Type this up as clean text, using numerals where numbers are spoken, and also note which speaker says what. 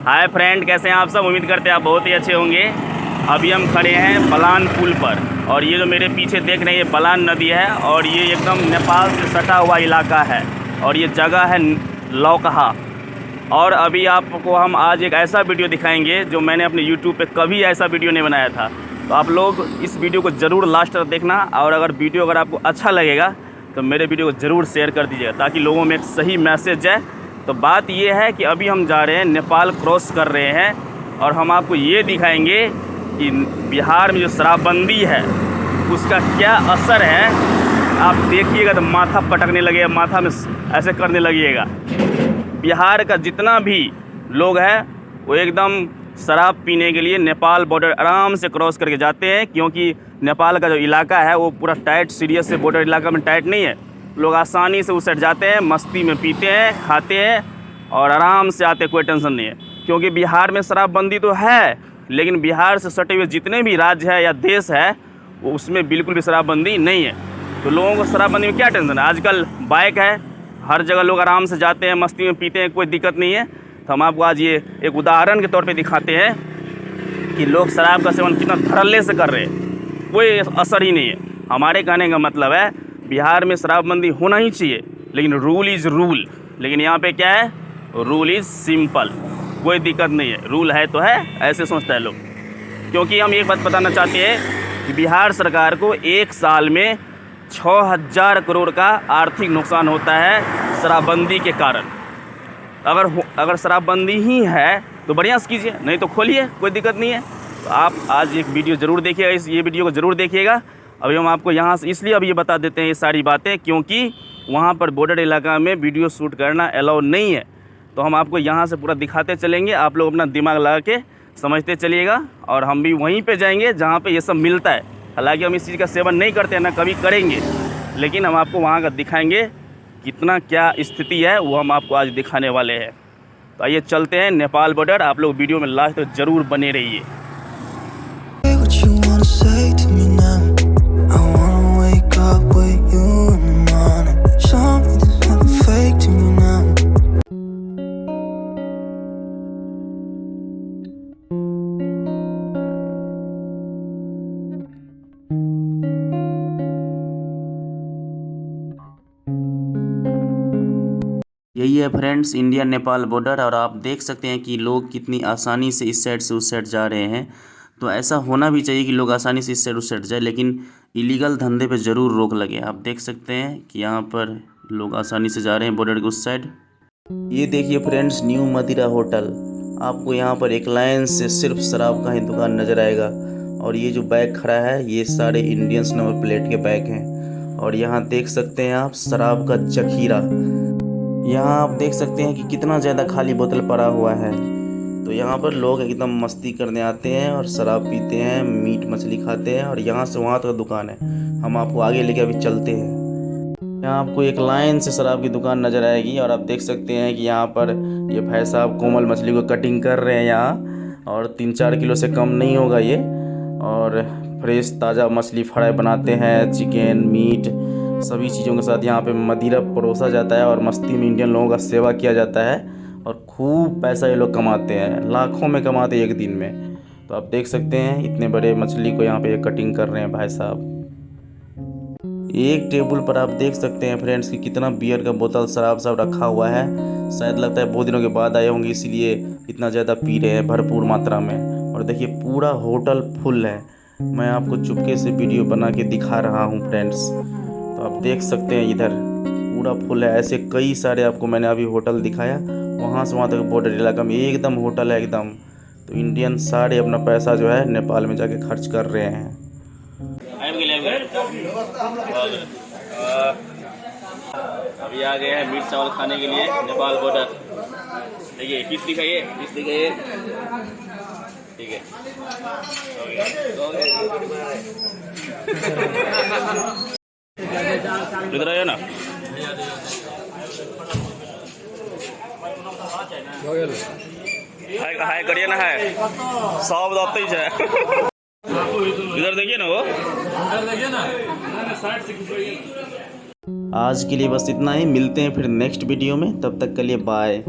Speaker 1: Hi friend, कैसे हैं आप सब। उम्मीद करते हैं आप बहुत ही अच्छे होंगे। अभी हम खड़े हैं बलान पुल पर और ये जो मेरे पीछे देख रहे हैं ये बलान नदी है और ये एकदम नेपाल से सटा हुआ इलाका है और ये जगह है लौकहा। और अभी आपको हम आज एक ऐसा वीडियो दिखाएंगे जो मैंने अपने YouTube पे कभी ऐसा वीडियो नहीं बनाया था। तो आप लोग इस वीडियो को ज़रूर लास्ट तक देखना और अगर वीडियो आपको अच्छा लगेगा तो मेरे वीडियो को ज़रूर शेयर कर दीजिएगा ताकि लोगों में एक सही मैसेज जाए। तो बात ये है कि अभी हम जा रहे हैं नेपाल क्रॉस कर रहे हैं और हम आपको ये दिखाएंगे कि बिहार में जो शराबबंदी है उसका क्या असर है। आप देखिएगा तो माथा पटकने लगेगा, माथा में ऐसे करने लगिएगा। बिहार का जितना भी लोग हैं वो एकदम शराब पीने के लिए नेपाल बॉर्डर आराम से क्रॉस करके जाते हैं, क्योंकि नेपाल का जो इलाका है वो पूरा टाइट सीरियस से बॉर्डर इलाका में टाइट नहीं है। लोग आसानी से उस साइड जाते हैं, मस्ती में पीते हैं, खाते हैं और आराम से आते हैं, कोई टेंशन नहीं है। क्योंकि बिहार में शराबबंदी तो है लेकिन बिहार से सटे हुए जितने भी राज्य है या देश है वो उसमें बिल्कुल भी शराबबंदी नहीं है। तो लोगों को शराबबंदी में क्या टेंशन है। आजकल बाइक है, हर जगह लोग आराम से जाते हैं, मस्ती में पीते हैं, कोई दिक्कत नहीं है। तो हम आपको आज ये एक उदाहरण के तौर पे दिखाते हैं कि लोग शराब का सेवन कितना धड़ल्ले से कर रहे हैं, कोई असर ही नहीं है। हमारे कहने का मतलब है बिहार में शराबबंदी होना ही चाहिए लेकिन रूल इज़ रूल। लेकिन यहाँ पे क्या है, रूल इज़ सिंपल, कोई दिक्कत नहीं है, रूल है तो है, ऐसे सोचता है लोग। क्योंकि हम एक बात बताना चाहते हैं कि बिहार सरकार को एक साल में 6000 करोड़ का आर्थिक नुकसान होता है शराबबंदी के कारण। अगर शराबबंदी ही है तो बढ़िया से कीजिए, नहीं तो खोलिए, कोई दिक्कत नहीं है। तो आप आज एक वीडियो ज़रूर देखिएगा, ये वीडियो को ज़रूर देखिएगा। अभी हम आपको यहाँ से इसलिए अभी ये बता देते हैं ये सारी बातें क्योंकि वहाँ पर बॉर्डर इलाका में वीडियो शूट करना अलाउ नहीं है। तो हम आपको यहाँ से पूरा दिखाते चलेंगे, आप लोग अपना दिमाग लगा के समझते चलिएगा और हम भी वहीं पे जाएंगे जहाँ पे ये सब मिलता है। हालांकि हम इस चीज़ का सेवन नहीं करते हैं, ना कभी करेंगे, लेकिन हम आपको वहाँ का दिखाएँगे कितना क्या स्थिति है, वो हम आपको आज दिखाने वाले हैं। तो आइए चलते हैं नेपाल बॉर्डर। आप लोग वीडियो में लास्ट तक ज़रूर बने रहिए। यही है फ्रेंड्स इंडिया नेपाल बॉर्डर और आप देख सकते हैं कि लोग कितनी आसानी से इस साइड से उस साइड जा रहे हैं। तो ऐसा होना भी चाहिए कि लोग आसानी से इस साइड उस साइड जाए, लेकिन इलीगल धंधे पे ज़रूर रोक लगे। आप देख सकते हैं कि यहाँ पर लोग आसानी से जा रहे हैं बॉर्डर के उस साइड। ये देखिए फ्रेंड्स, न्यू मदिरा होटल। आपको यहाँ पर एक लाइन से सिर्फ शराब का ही दुकान नज़र आएगा और ये जो बैग खड़ा है ये सारे इंडियंस नंबर प्लेट के बैग हैं। और यहाँ देख सकते हैं आप शराब का जखीरा। यहाँ आप देख सकते हैं कि कितना ज़्यादा खाली बोतल पड़ा हुआ है। तो यहाँ पर लोग एकदम मस्ती करने आते हैं और शराब पीते हैं, मीट मछली खाते हैं और यहाँ से वहाँ तक दुकान है। हम आपको आगे लेके अभी चलते हैं। यहाँ आपको एक लाइन से शराब की दुकान नज़र आएगी और आप देख सकते हैं कि यहाँ पर ये भाई साहब कोमल मछली को कटिंग कर रहे हैं यहाँ, और 3-4 किलो से कम नहीं होगा ये। और फ्रेश ताज़ा मछली फ्राई बनाते हैं, चिकन मीट सभी चीज़ों के साथ यहाँ पे मदिरा परोसा जाता है और मस्ती में इंडियन लोगों का सेवा किया जाता है और खूब पैसा ये लोग कमाते हैं, लाखों में कमाते हैं एक दिन में। तो आप देख सकते हैं इतने बड़े मछली को यहाँ पे कटिंग कर रहे हैं भाई साहब। एक टेबल पर आप देख सकते हैं फ्रेंड्स कि कितना बियर का बोतल शराब सब रखा हुआ है। शायद लगता है बहुत दिनों के बाद आए होंगे इसीलिए इतना ज़्यादा पी रहे हैं भरपूर मात्रा में। और देखिए पूरा होटल फुल है। मैं आपको चुपके से वीडियो बना के दिखा रहा हूँ फ्रेंड्स। तो आप देख सकते हैं इधर पूरा फुल है। ऐसे कई सारे आपको मैंने अभी होटल दिखाया, वहाँ से वहाँ तक बॉर्डर इलाका में एकदम होटल है एकदम। तो इंडियन सारे अपना पैसा जो है नेपाल में जाके खर्च कर रहे हैं। अभी आ गए हैं मीट चावल खाने के लिए नेपाल बॉर्डर। देखिए पीस दिखाइए, पीस दिखाइए, ठीक है। इधर आया ना, हाय करिए ना, है सब दत्ते ही है। इधर देखिए ना, वो देखिए ना। आज के लिए बस इतना ही, मिलते हैं फिर नेक्स्ट वीडियो में, तब तक के लिए बाय।